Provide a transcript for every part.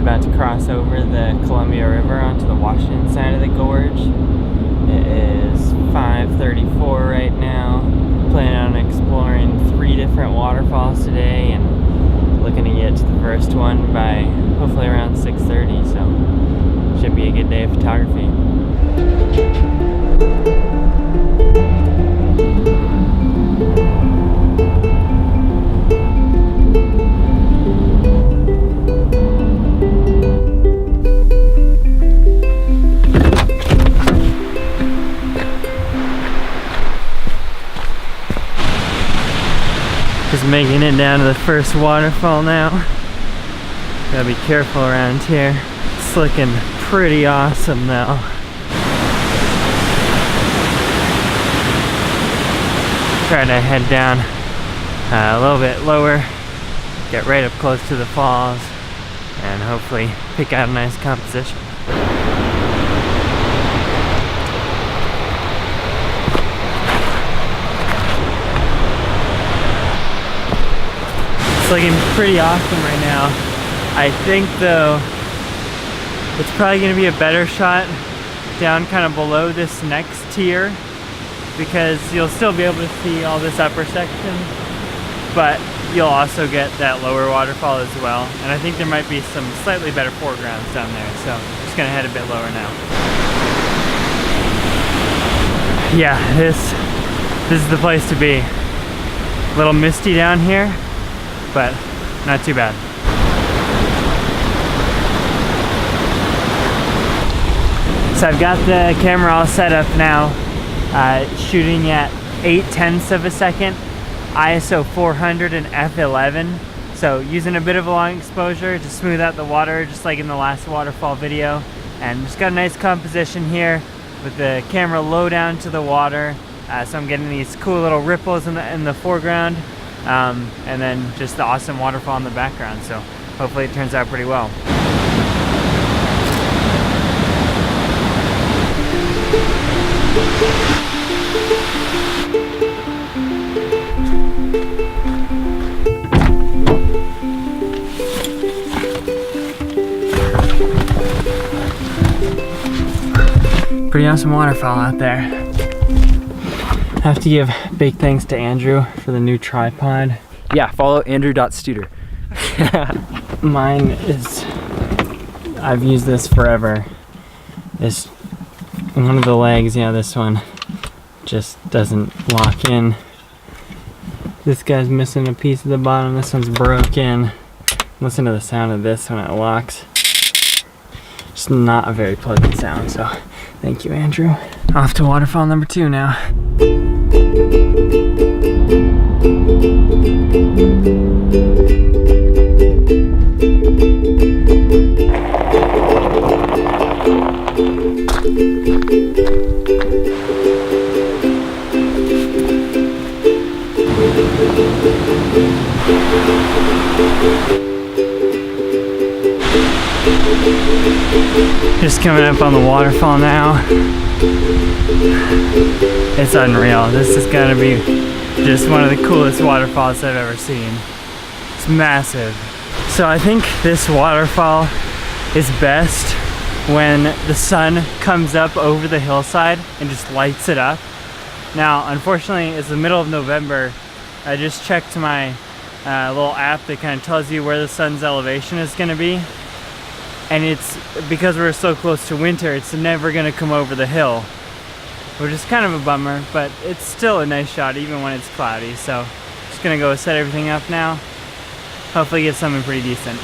about to cross over the Columbia River onto the Washington side of the gorge. It is 5:34 right now. Planning on exploring 3 different waterfalls today and looking to get to the first one by hopefully around 6:30, so should be a good day of photography. Just making it down to the first waterfall now. Gotta be careful around here. It's looking pretty awesome now. Try to head down a little bit lower, get right up close to the falls, and hopefully pick out a nice composition. Looking pretty awesome right now. I think though it's probably going to be a better shot down kind of below this next tier, because you'll still be able to see all this upper section, but you'll also get that lower waterfall as well. And I think there might be some slightly better foregrounds down there, so I'm just going to head a bit lower now. Yeah, this is the place to be. A little misty down here, but not too bad. So I've got the camera all set up now, shooting at 0.8 of a second, ISO 400 and f11. So using a bit of a long exposure to smooth out the water, just like in the last waterfall video. And just got a nice composition here with the camera low down to the water. So I'm getting these cool little ripples in the foreground. And then just the awesome waterfall in the background, so hopefully it turns out pretty well. Pretty awesome waterfall out there. I have to give big thanks to Andrew for the new tripod. Yeah, follow andrew.studer. Mine is, I've used this forever. It's one of the legs, yeah, this one just doesn't lock in. This guy's missing a piece of the bottom, this one's broken. Listen to the sound of this when it locks. It's not a very pleasant sound, so thank you, Andrew. Off to waterfall number 2 now. Just coming up on the waterfall now. It's unreal. This is gonna be just one of the coolest waterfalls I've ever seen. It's massive. So I think this waterfall is best when the sun comes up over the hillside and just lights it up. Now, unfortunately, it's the middle of November. I just checked my little app that kind of tells you where the sun's elevation is gonna be. And it's because we're so close to winter, it's never gonna come over the hill, which is kind of a bummer, but it's still a nice shot even when it's cloudy. So just gonna go set everything up now. Hopefully get something pretty decent.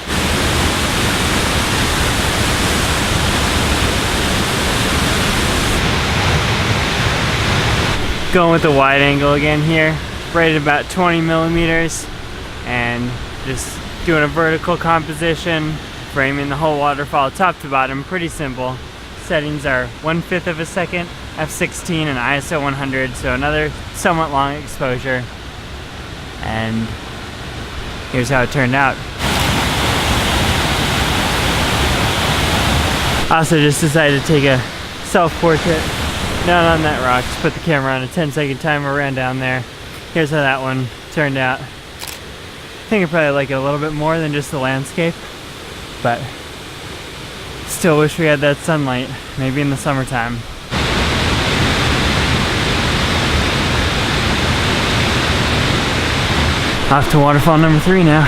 Going with the wide angle again here, right at about 20 millimeters, and just doing a vertical composition, framing the whole waterfall top to bottom. Pretty simple. Settings are 1/5 of a second, f16 and ISO 100, so another somewhat long exposure. And here's how it turned out. I also just decided to take a self-portrait down on that rock. Just put the camera on a 10-second timer, ran down there. Here's how that one turned out. I think I probably like it a little bit more than just the landscape, but Still wish we had that sunlight, maybe in the summertime. Off to waterfall number 3 now.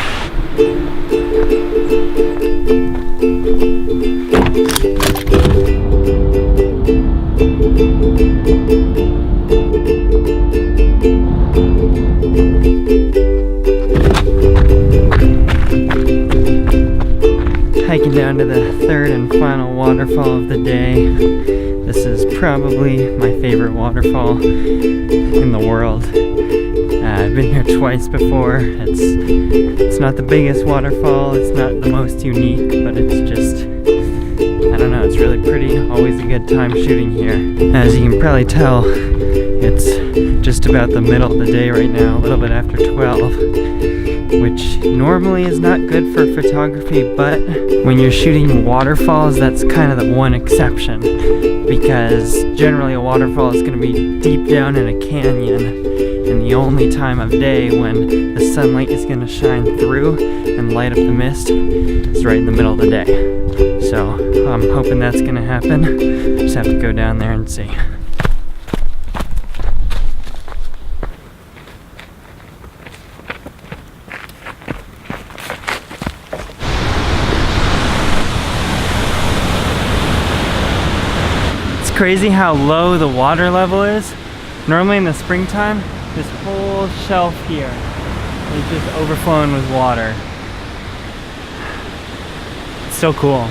Hiking down to the 3rd and final waterfall of the day. This is probably my favorite waterfall in the world. I've been here twice before. It's not the biggest waterfall, it's not the most unique, but it's just, I don't know, it's really pretty. Always a good time shooting here. As you can probably tell, it's just about the middle of the day right now, a little bit after 12, which normally is not good for photography, but when you're shooting waterfalls, that's kind of the one exception, because generally a waterfall is going to be deep down in a canyon, and the only time of day when the sunlight is going to shine through and light up the mist is right in the middle of the day. So I'm hoping that's going to happen. Just have to go down there and see. It's crazy how low the water level is. Normally in the springtime, this whole shelf here is just overflowing with water. It's so cool.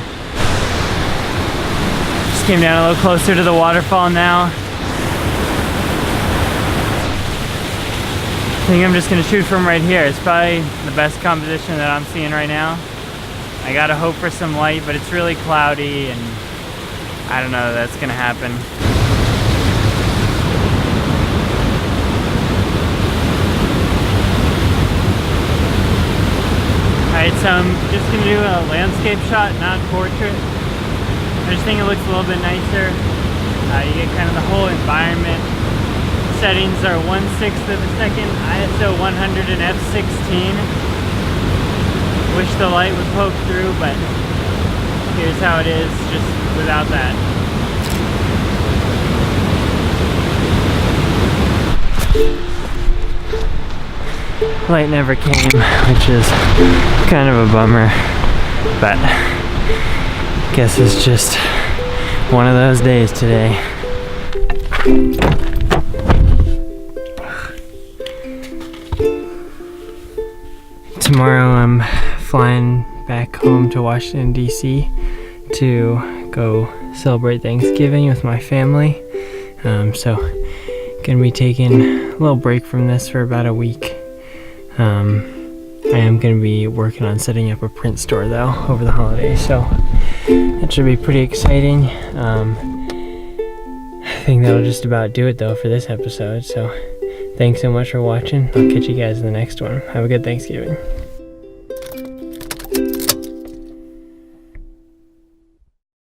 Just came down a little closer to the waterfall now. I think I'm just gonna shoot from right here. It's probably the best composition that I'm seeing right now. I gotta hope for some light, but it's really cloudy and I don't know if that's gonna happen. Alright, so I'm just going to do a landscape shot, not portrait. I just think it looks a little bit nicer. You get kind of the whole environment. Settings are 1/6 of a second, ISO 100 and f16. Wish the light would poke through, but here's how it is, just without that. Light never came, which is kind of a bummer, but I guess it's just one of those days today. Tomorrow I'm flying back home to Washington, D.C. to go celebrate Thanksgiving with my family. So gonna be taking a little break from this for about a week. I am going to be working on setting up a print store though over the holidays, so that should be pretty exciting. I think that'll just about do it though for this episode, so thanks so much for watching. I'll catch you guys in the next one. Have a good Thanksgiving.